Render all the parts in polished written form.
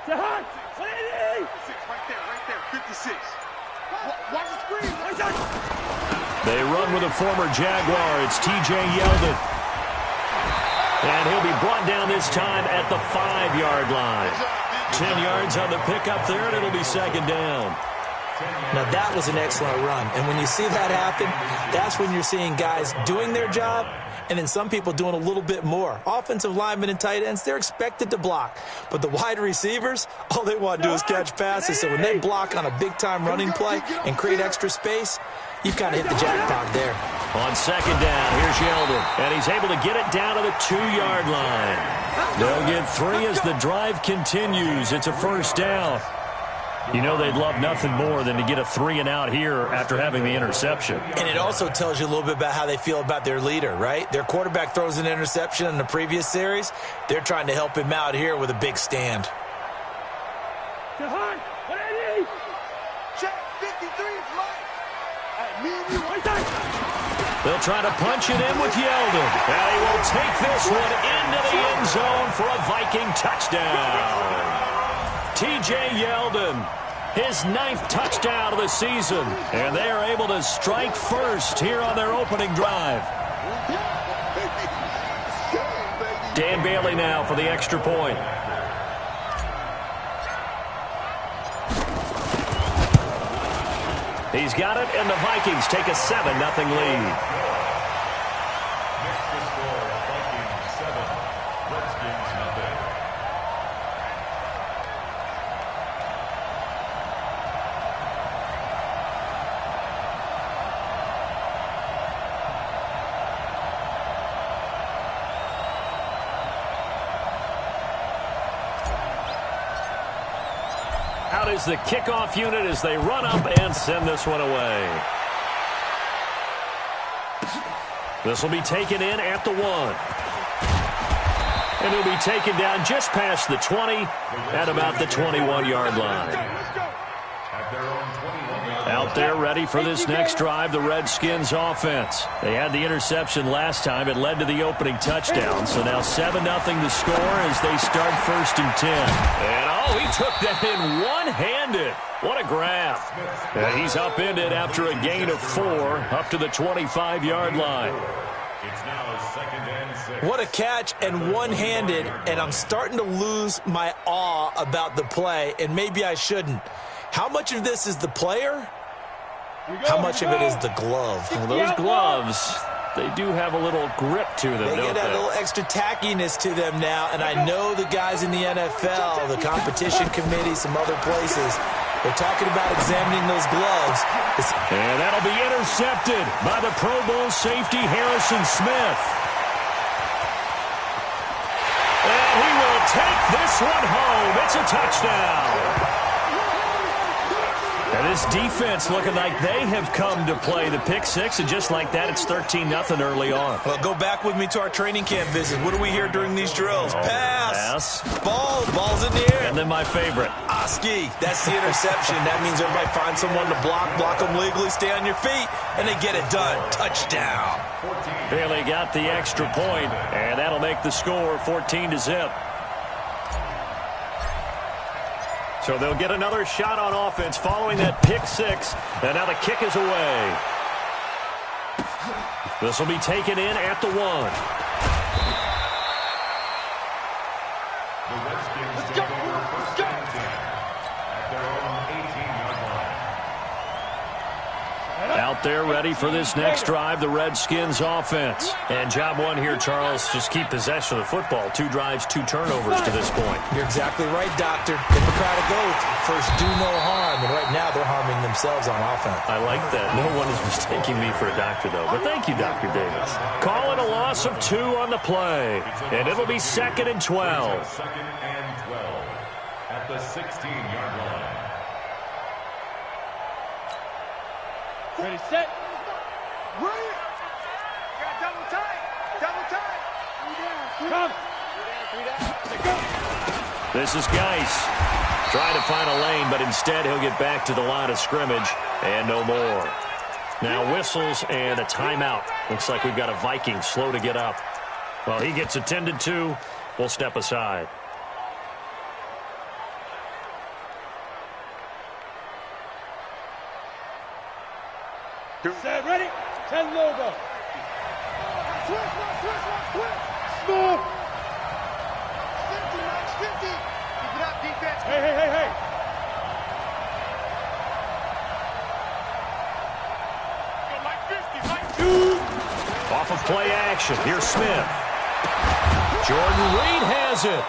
Right there, 56. Watch the screen. They run with a former Jaguar. It's T.J. Yeldon. And he'll be brought down this time at the 5-yard line. 10 yards on the pickup there, and it'll be second down. Now, that was an excellent run. And when you see that happen, that's when you're seeing guys doing their job and then some people doing a little bit more. Offensive linemen and tight ends, they're expected to block. But the wide receivers, all they want to do is catch passes. So when they block on a big-time running play and create extra space, you've kind of hit the jackpot there. On second down, here's Yeldon. And he's able to get it down to the 2-yard line. They'll get 3 as the drive continues. It's a first down. You know they'd love nothing more than to get a 3-and-out here after having the interception. And it also tells you a little bit about how they feel about their leader, right? Their quarterback throws an interception in the previous series. They're trying to help him out here with a big stand. They'll try to punch it in with Yeldon. And he will take this one into the end zone for a Viking touchdown. T.J. Yeldon, his 9th touchdown of the season. And they are able to strike first here on their opening drive. Dan Bailey now for the extra point. He's got it, and the Vikings take a 7-0 lead. Out is the kickoff unit as they run up and send this one away. This will be taken in at the 1. And he'll be taken down just past the 20 at about the 21-yard line. Out there ready for this next drive, the Redskins offense. They had the interception last time. It led to the opening touchdown. So now 7-0 the score as they start 1st and 10. And oh, he took that in one-handed. What a grab. And he's upended after a gain of 4 up to the 25-yard line. It's now 2nd and 6. What a catch and one-handed, and I'm starting to lose my awe about the play, and maybe I shouldn't. How much of this is the player? How much of it is the glove? Well, those gloves, they do have a little grip to them, They don't get a little extra tackiness to them now, and I know the guys in the NFL, the competition committee, some other places, they're talking about examining those gloves. And that'll be intercepted by the Pro Bowl safety Harrison Smith. And he will take this one home. It's a touchdown. And this defense looking like they have come to play the pick 6, and just like that, it's 13-0 early on. Well, go back with me to our training camp visit. What do we hear during these drills? Pass. Ball's in the air. And then my favorite. Oski. That's the interception. That means everybody finds someone to block them legally, stay on your feet, and they get it done. Touchdown. Bailey got the extra point, and that'll make the score 14-0. So they'll get another shot on offense following that pick 6. And now the kick is away. This will be taken in at the 1. The Redskins take over 1st and 10 at their own 18-yard line. Out there ready for this next drive, the Redskins offense. And job 1 here, Charles, just keep possession of the football. 2 drives, 2 turnovers to this point. You're exactly right, Doctor. Hippocratic oath. First, do no harm. And right now, they're harming themselves on offense. I like that. No one is mistaking me for a doctor, though. But thank you, Dr. Davis. Call it a loss of 2 on the play. And it'll be 2nd and 12. 2nd and 12 at the 16-yard line. Ready, set. Ready. Got double tight. Double tight. 3 down. Come. 3 down. This is Geis. Trying to find a lane, but instead he'll get back to the line of scrimmage and no more. Now whistles and a timeout. Looks like we've got a Viking slow to get up. Well, he gets attended to. We'll step aside. 2. Set, ready? 10 logo. Switch. Small. 50, Max, 50. Keep it up, defense. Hey. Go like 50, like 2. Off of play action. Here's Smith. Jordan Reed has it.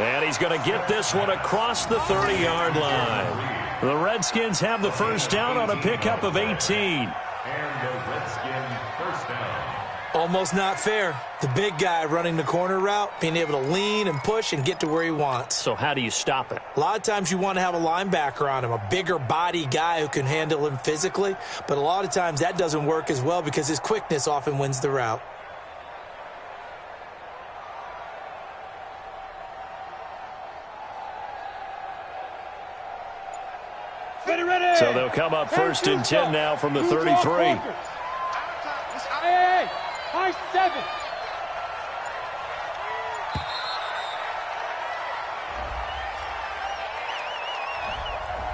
And he's going to get this one across the 30-yard line. The Redskins have the first down on a pickup of 18. And the Redskins first down. Almost not fair. The big guy running the corner route, being able to lean and push and get to where he wants. So how do you stop it? A lot of times you want to have a linebacker on him, a bigger body guy who can handle him physically. But a lot of times that doesn't work as well because his quickness often wins the route. Ready. So they'll come up first and 10 now from the 33. Hey. High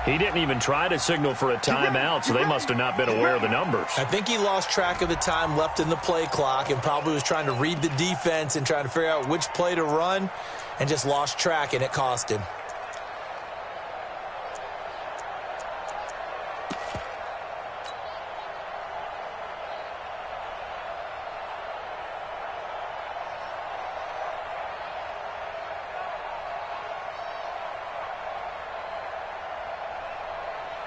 7. He didn't even try to signal for a timeout, so they must have not been aware of the numbers. I think he lost track of the time left in the play clock and probably was trying to read the defense and trying to figure out which play to run and just lost track, and it cost him.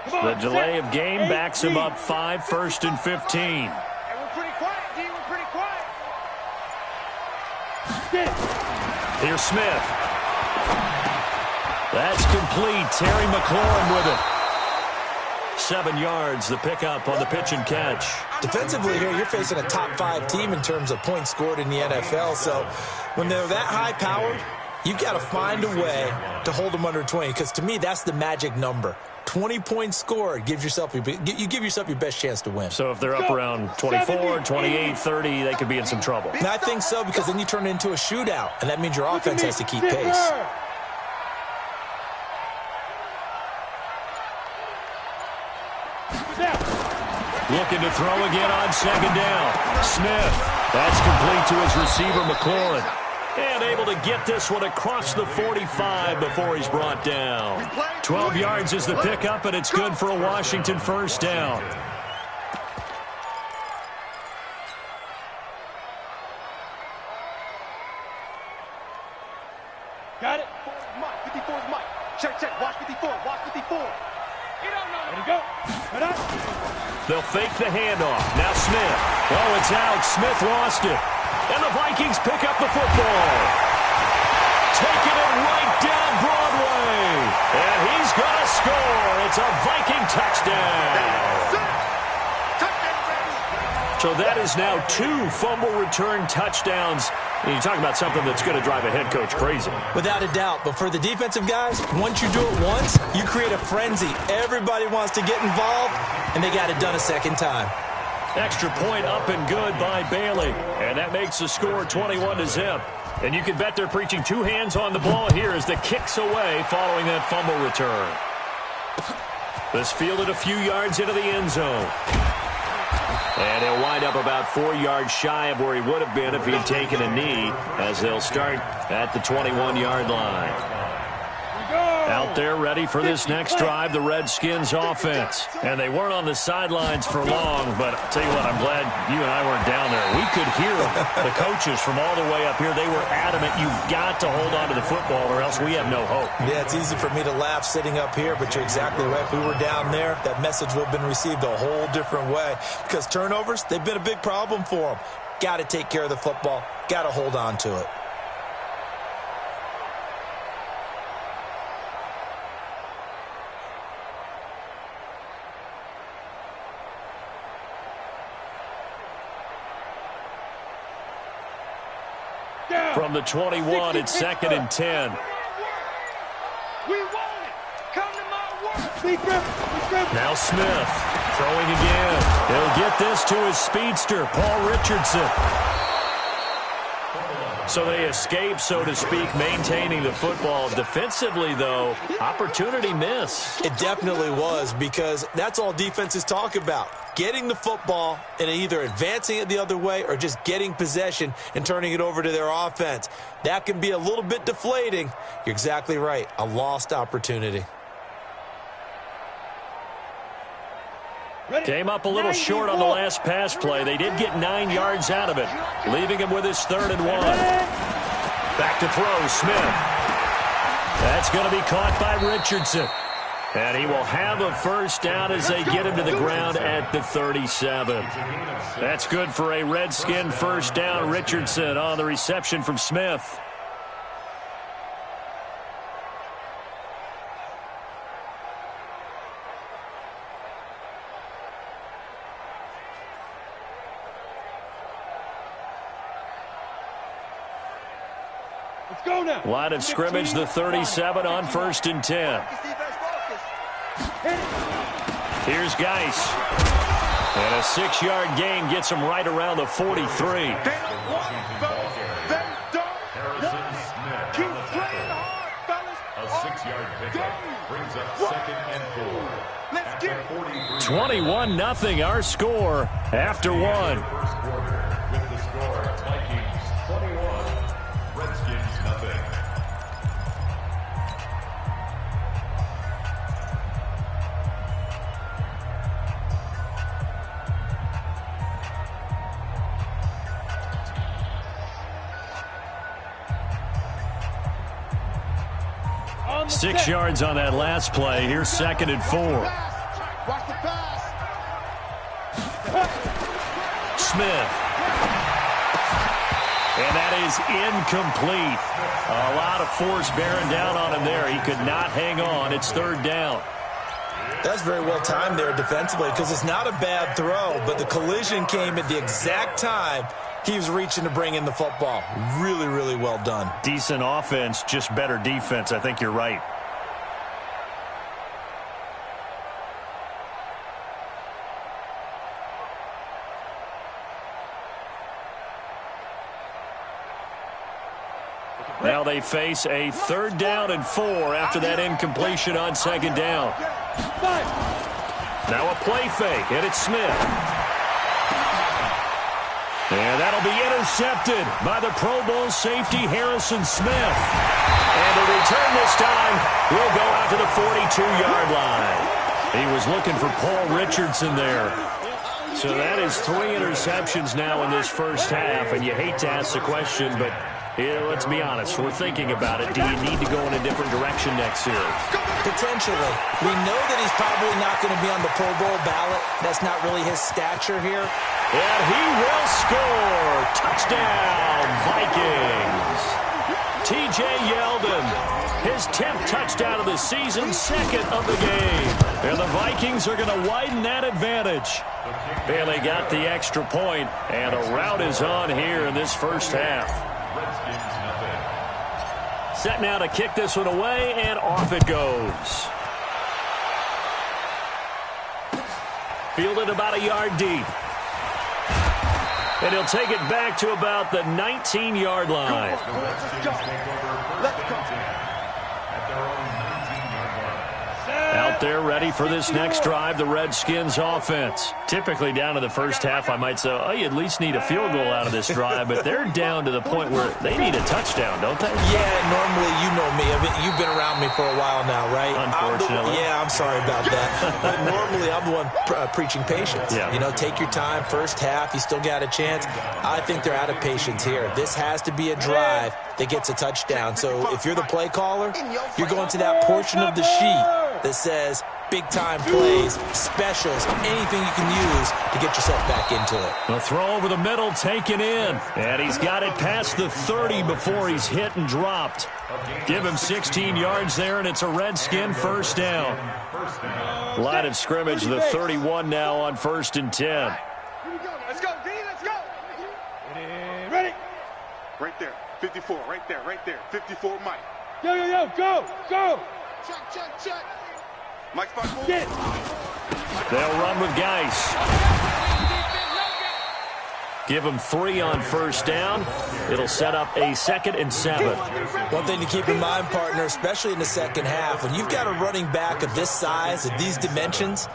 The delay of game backs him up 5, first and 15. Hey, we're pretty quiet, D. We're pretty quiet. Here's Smith. That's complete. Terry McLaurin with it. 7 yards, the pickup on the pitch and catch. Defensively here, you're facing a top 5 team in terms of points scored in the NFL. So when they're that high powered, you've got to find a way to hold them under 20. Because to me, that's the magic number. 20 points scored, you give yourself your best chance to win. So if they're up around 24, 28, 30, they could be in some trouble. And I think so, because then you turn it into a shootout, and that means your offense has to keep pace. Looking to throw again on second down. Smith. That's complete to his receiver, McLaurin. And able to get this one across the 45 before he's brought down. 12 yards is the pickup, and it's good for a Washington first down. Got it. 54 is Mike. Check. Watch 54. Watch 54. Ready, go. They'll fake the handoff. Now Smith. Oh, it's out. Smith lost it. And the Vikings pick up the football. Taking it right down Broadway. And he's going to score. It's a Viking touchdown. So that is now 2 fumble return touchdowns. And you talk about something that's going to drive a head coach crazy. Without a doubt. But for the defensive guys, once you do it once, you create a frenzy. Everybody wants to get involved, and they got it done a second time. Extra point up and good by Bailey. And that makes the score 21-0. And you can bet they're preaching 2 hands on the ball here as the kick's away following that fumble return. This fielded a few yards into the end zone. And he'll wind up about 4 yards shy of where he would have been if he'd taken a knee, as they'll start at the 21-yard line. Out there ready for this next drive, the Redskins offense. And they weren't on the sidelines for long, but I'll tell you what, I'm glad you and I weren't down there. We could hear the coaches from all the way up here. They were adamant, you've got to hold on to the football or else we have no hope. Yeah, it's easy for me to laugh sitting up here, but you're exactly right. If we were down there, that message would have been received a whole different way. Because turnovers, they've been a big problem for them. Got to take care of the football. Got to hold on to it. From the 21, it's 2nd and 10. We want it. Come to my work. Now Smith throwing again. He'll get this to his speedster, Paul Richardson. So they escape, so to speak, maintaining the football. Defensively, though, opportunity miss. It definitely was, because that's all defenses talk about. getting the football and either advancing it the other way or just getting possession and turning it over to their offense. That can be a little bit deflating. You're exactly right. A lost opportunity. Came up a little short on the last pass play. They did get 9 yards out of it, leaving him with his 3rd and 1. Back to throw, Smith. That's going to be caught by Richardson. And he will have a first down as they get him to the ground at the 37. That's good for a Redskin first down. Richardson on the reception from Smith. Let's go now. Line of scrimmage, the 37 on 1st and 10. Here's Geis. And a 6-yard gain gets him right around the 43. A 6-yard pickup brings up 2nd and 4. After 21-0 our score after 1. First quarter with the score Vikings 21, Redskins 0. On the 6 set. yards on that last play. Here's 2nd and 4. Watch the pass. Smith. And that is incomplete. A lot of force bearing down on him there. He could not hang on. It's 3rd down. That's very well timed there defensively because it's not a bad throw, but the collision came at the exact time he was reaching to bring in the football. Really, really well done. Decent offense, just better defense. I think you're right. Now they face a 3rd down and 4 after that incompletion on 2nd down. Now a play fake, and it's Smith. And that'll be intercepted by the Pro Bowl safety Harrison Smith. And the return this time will go out to the 42-yard line. He was looking for Paul Richardson there. So that is 3 interceptions now in this first half, and you hate to ask the question, but let's be honest, we're thinking about it. Do you need to go in a different direction next year? Potentially. We know that he's probably not going to be on the Pro Bowl ballot. That's not really his stature here. And he will score. Touchdown, Vikings. T.J. Yeldon, his 10th touchdown of the season, 2nd of the game. And the Vikings are going to widen that advantage. Bailey got the extra point, and a rout is on here in this first half. Set now to kick this one away, and off it goes. Fielded about a yard deep. And he'll take it back to about the 19-yard line. Let's go. Let's go. at their own 19-yard line. Out there ready for this next drive, the Redskins offense. Typically down to the first half, I might say, oh, you at least need a field goal out of this drive, but they're down to the point where they need a touchdown, don't they? Yeah, normally, you know me. You've been around me for a while now, right? Unfortunately. I'm sorry about that. But normally, I'm the one preaching patience. Yeah. You know, take your time. First half, you still got a chance. I think they're out of patience here. This has to be a drive that gets a touchdown. So if you're the play caller, you're going to that portion of the sheet that says big-time plays, specials, anything you can use to get yourself back into it. The throw over the middle taken in, and he's got it past the 30 before he's hit and dropped. Give him 16 yards there, and it's a Redskin first down. Line of scrimmage, the 31 now on 1st and 10. Here we go. Let's go, D. Let's go. Ready? Right there. 54. Right there. Right there. 54, Mike. Yo, go, go. Check. Mike's back forward. Get. They'll run with Geis. Give him 3 on first down. It'll set up a 2nd and 7. One thing to keep in mind, partner, especially in the second half, when you've got a running back of this size, of these dimensions,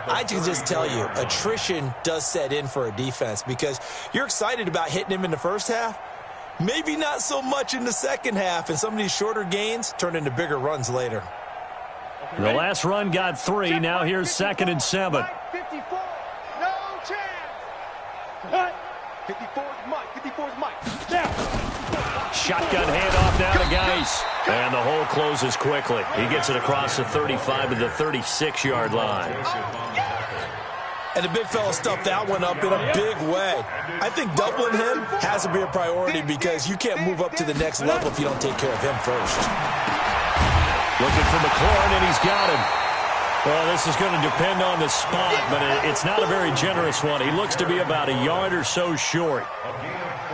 I can just tell you, attrition does set in for a defense because you're excited about hitting him in the first half. Maybe not so much in the second half, and some of these shorter gains turn into bigger runs later. The last run got 3. Now here's 2nd and 7. 54, no chance. 54 is Mike. 54 is Mike. Shotgun handoff now to Geis. And the hole closes quickly. He gets it across the 35 to the 36-yard line. And the big fella stuffed that one up in a big way. I think doubling him has to be a priority because you can't move up to the next level if you don't take care of him first. Looking for McLaurin, and he's got him. Well, this is going to depend on the spot, but it's not a very generous one. He looks to be about a yard or so short.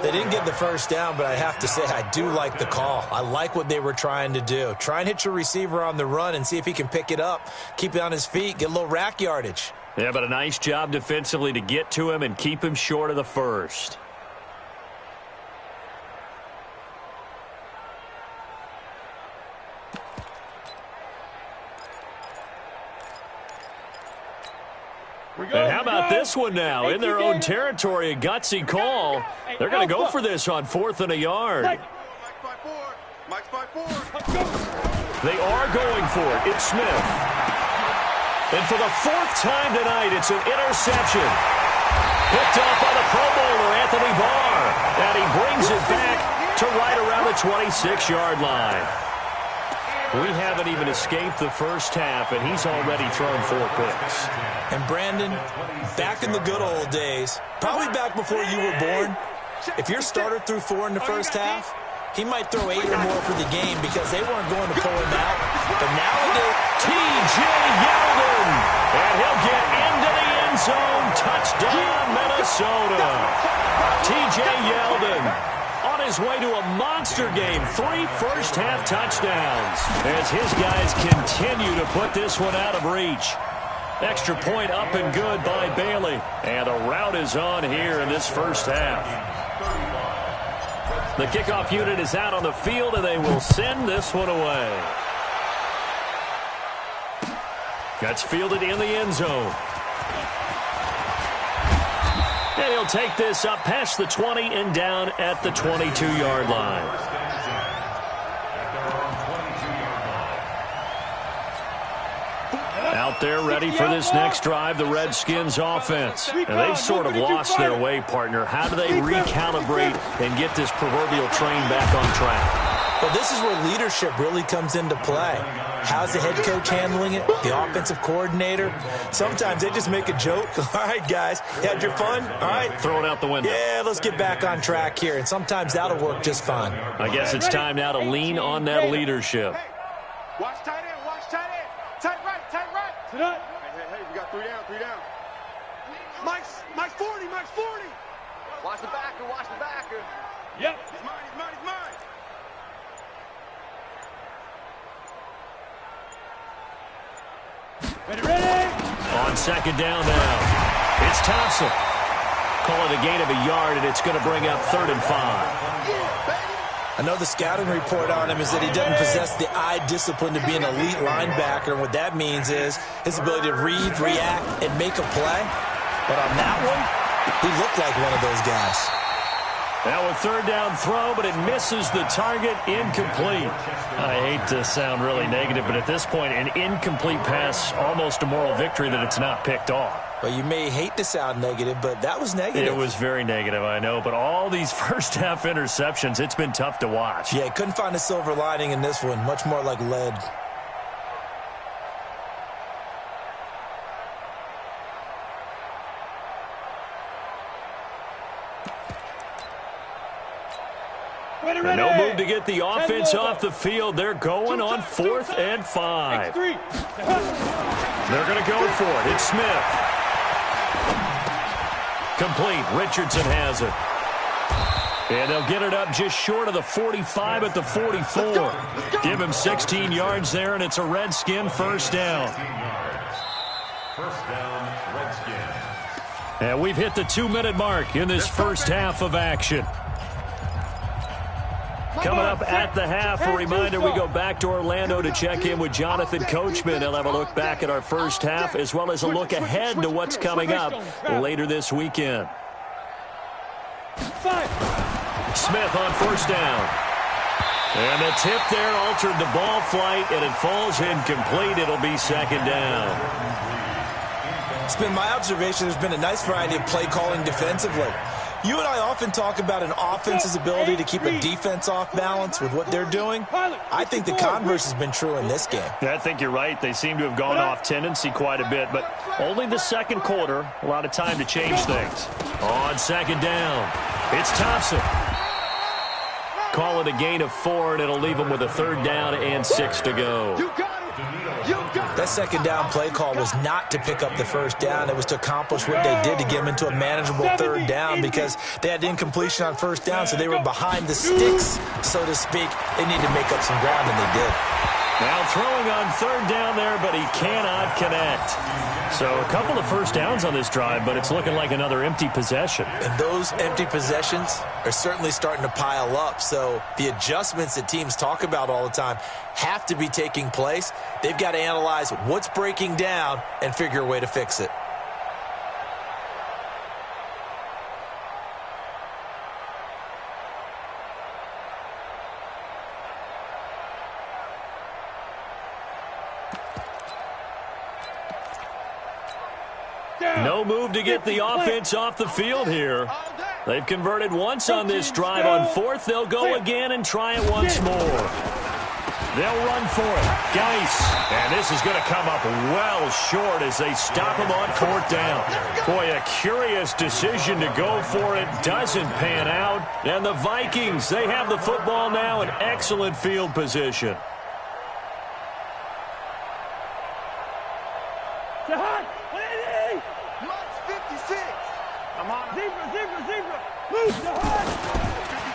They didn't get the first down, but I have to say I do like the call. I like what they were trying to do. Try and hit your receiver on the run and see if he can pick it up, keep it on his feet, get a little rack yardage. Yeah, but a nice job defensively to get to him and keep him short of the first. And how about this one now? In their own territory, a gutsy call. They're going to go for this on 4th and a yard. Mike's by 4. Mike's by 4. They are going for it. It's Smith. And for the 4th time tonight, it's an interception. Picked up by the Pro Bowler, Anthony Barr. And he brings it back to right around the 26-yard line. We haven't even escaped the first half, and he's already thrown 4 picks. And Brandon, back in the good old days, probably back before you were born, if your starter threw 4 in the first half, he might throw 8 or more for the game because they weren't going to pull him out. But nowadays, T.J. Yeldon, and he'll get into the end zone. Touchdown, Minnesota. T.J. Yeldon on his way to a monster game. 3 first-half touchdowns as his guys continue to put this one out of reach. Extra point up and good by Bailey. And a rout is on here in this first half. The kickoff unit is out on the field, and they will send this one away. That's fielded in the end zone. And he'll take this up past the 20 and down at the 22-yard line. Out there ready for this next drive, the Redskins offense. And they've sort of lost their way, partner. How do they recalibrate and get this proverbial train back on track? Well, this is where leadership really comes into play. How's the head coach handling it? The offensive coordinator? Sometimes they just make a joke. All right, guys, you had your fun? All right. Throw it out the window. Yeah, let's get back on track here. And sometimes that'll work just fine. I guess it's time now to lean on that leadership. Hey, watch tight end, watch tight end. Tight right, tight right. Hey, we got 3 down, 3 down. Mike's 40, Mike's 40. Watch the backer, watch the backer. Yep. He's mine, he's mine, he's mine. Ready? On 2nd down now. It's Thompson. Call it a gain of a yard, and it's going to bring up 3rd and 5. Yeah, baby. I know the scouting report on him is that he doesn't possess the eye discipline to be an elite linebacker. And what that means is his ability to read, react, and make a play. But on that one, he looked like one of those guys. Now a 3rd down throw, but it misses the target. Incomplete. I hate to sound really negative, but at this point, an incomplete pass, almost a moral victory that it's not picked off. Well, you may hate to sound negative, but that was negative. It was very negative, I know, but all these first-half interceptions, it's been tough to watch. Yeah, couldn't find a silver lining in this one. Much more like lead. And no move to get the offense off the field. They're going on 4th and 5. They're going to go for it. It's Smith. Complete. Richardson has it. And they'll get it up just short of the 45 at the 44. Give him 16 yards there, and it's a Redskin first down. First down, Redskins. And we've hit the 2-minute mark in this first half of action. Coming up at the half, a reminder we go back to Orlando to check in with Jonathan Coachman. He'll have a look back at our first half as well as a look ahead to what's coming up later this weekend. Smith on first down. And the tip there altered the ball flight, and it falls incomplete. It'll be second down. It's been my observation there's been a nice variety of play calling defensively. You and I often talk about an offense's ability to keep a defense off balance with what they're doing. I think the converse has been true in this game. Yeah, I think you're right. They seem to have gone off tendency quite a bit, but only the second quarter, a lot of time to change things. On second down, it's Thompson. Call it a gain of 4, and it'll leave them with a third down and 6 to go. You got it. You got it. That second down play call was not to pick up the first down. It was to accomplish what they did to get them into a manageable third down because they had incompletion on first down, so they were behind the sticks, so to speak. They needed to make up some ground, and they did. Now throwing on third down there, but he cannot connect. So a couple of first downs on this drive, but it's looking like another empty possession. And those empty possessions are certainly starting to pile up. So the adjustments that teams talk about all the time have to be taking place. They've got to analyze what's breaking down and figure a way to fix it. No move to get the offense off the field here. They've converted once on this drive. On fourth, they'll go again and try it once more. They'll run for it. Geis. And this is going to come up well short as they stop him on fourth down. Boy, a curious decision to go for it. Doesn't pan out. And the Vikings, they have the football now in excellent field position.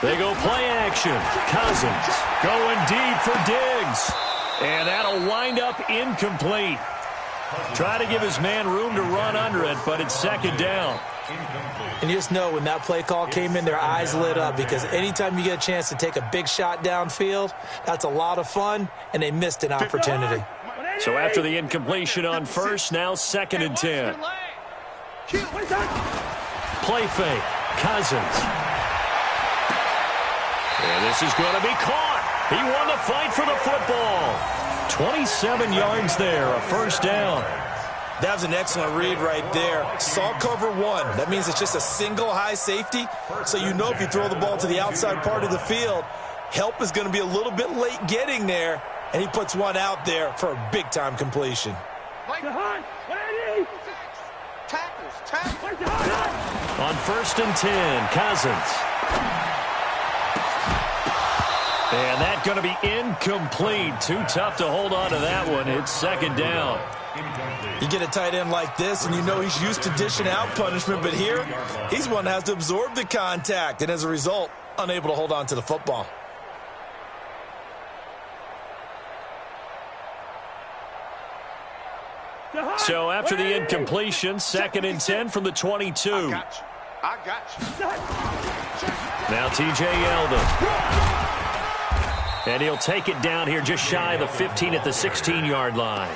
They go play action. Cousins going deep for Diggs. And that'll wind up incomplete. Try to give his man room to run under it, but it's second down. And you just know when that play call came in, their eyes lit up because anytime you get a chance to take a big shot downfield, that's a lot of fun, and they missed an opportunity. So after the incompletion on first, now second and 10. Play fake. Cousins. And this is going to be caught. He won the fight for the football. 27 yards there, a first down. That was an excellent read right there. Saw cover one. That means it's just a single high safety. So you know if you throw the ball to the outside part of the field, help is going to be a little bit late getting there. And he puts one out there for a big-time completion. On first and 10, Cousins. And that's going to be incomplete. Too tough to hold on to that one. It's second down. You get a tight end like this, and you know he's used to dishing out punishment, but here, he's one that has to absorb the contact, and as a result, unable to hold on to the football. So after the incompletion, second and 10 from the 22. I got you. Now T.J. Yeldon. And he'll take it down here just shy of the 15 at the 16-yard line.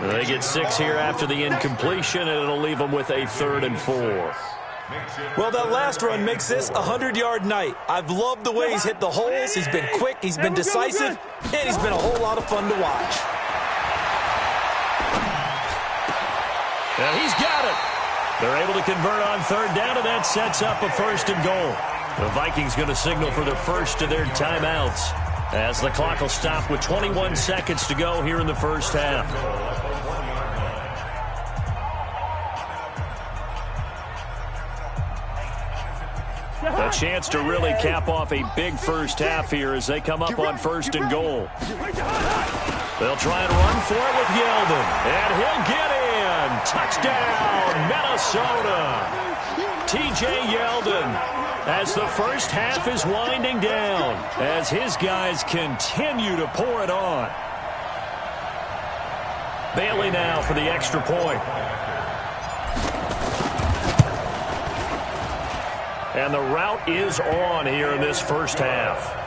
They get 6 here after the incompletion, and it'll leave them with a third and 4. Well, that last run makes this a 100-yard night. I've loved the way he's hit the holes. He's been quick, he's been decisive, and he's been a whole lot of fun to watch. And he's got it. They're able to convert on third down, and that sets up a first and goal. The Vikings going to signal for the first of their timeouts as the clock will stop with 21 seconds to go here in the first half. A chance to really cap off a big first half here as they come up on first and goal. They'll try and run for it with Yeldon. And he'll get in. Touchdown, Minnesota. T.J. Yeldon as the first half is winding down as his guys continue to pour it on. Bailey now for the extra point. And the route is on here in this first half.